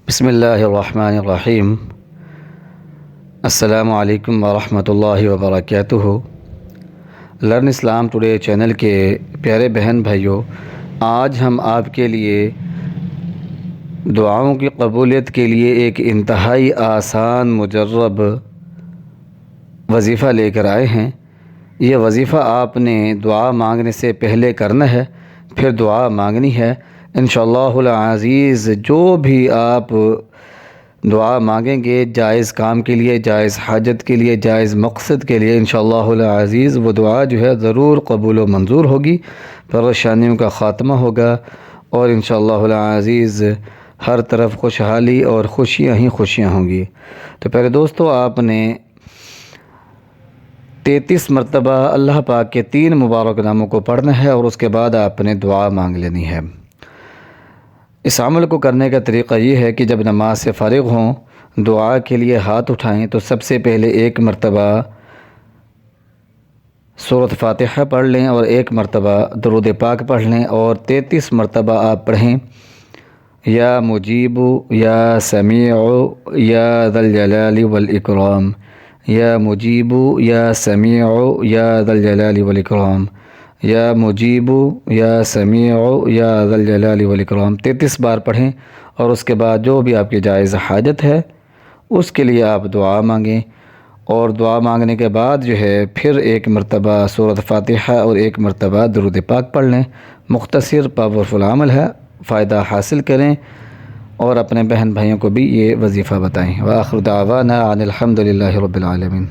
بسم اللہ الرحمن الرحیم۔ السلام علیکم ورحمۃ اللہ وبرکاتہ۔ لرن اسلام ٹوڈے چینل کے پیارے بہن بھائیوں، آج ہم آپ کے لیے دعاؤں کی قبولیت کے لیے ایک انتہائی آسان مجرب وظیفہ لے کر آئے ہیں۔ یہ وظیفہ آپ نے دعا مانگنے سے پہلے کرنا ہے، پھر دعا مانگنی ہے۔ انشاءاللہ العزیز جو بھی آپ دعا مانگیں گے جائز کام کے لیے، جائز حاجت کے لیے، جائز مقصد کے لیے، انشاءاللہ العزیز وہ دعا جو ہے ضرور قبول و منظور ہوگی، پریشانیوں کا خاتمہ ہوگا اور انشاءاللہ العزیز ہر طرف خوشحالی اور خوشیاں ہی خوشیاں ہوں گی۔ تو پہلے دوستو، آپ نے 33 مرتبہ اللہ پاک کے 3 مبارک ناموں کو پڑھنا ہے اور اس کے بعد آپ نے دعا مانگ لینی ہے۔ اس عمل کو کرنے کا طریقہ یہ ہے کہ جب نماز سے فارغ ہوں، دعا کے لیے ہاتھ اٹھائیں تو سب سے پہلے 1 مرتبہ سورۃ فاتحہ پڑھ لیں اور 1 مرتبہ درود پاک پڑھ لیں اور 33 مرتبہ آپ پڑھیں یا مجیب یا سمیع یا ذا الجلال والاکرام، یا مجیب یا سمیع یا ذا الجلال والاکرام، یا مجیب یا سمیع یا ذا الجلال والاکرام 33 بار پڑھیں اور اس کے بعد جو بھی آپ کی جائز حاجت ہے اس کے لیے آپ دعا مانگیں، اور دعا مانگنے کے بعد جو ہے پھر 1 مرتبہ سورۃ فاتحہ اور 1 مرتبہ درود پاک پڑھ لیں۔ مختصر پاورفل عمل ہے، فائدہ حاصل کریں اور اپنے بہن بھائیوں کو بھی یہ وظیفہ بتائیں۔ وآخر دعوانا ان الحمد للہ رب العالمین۔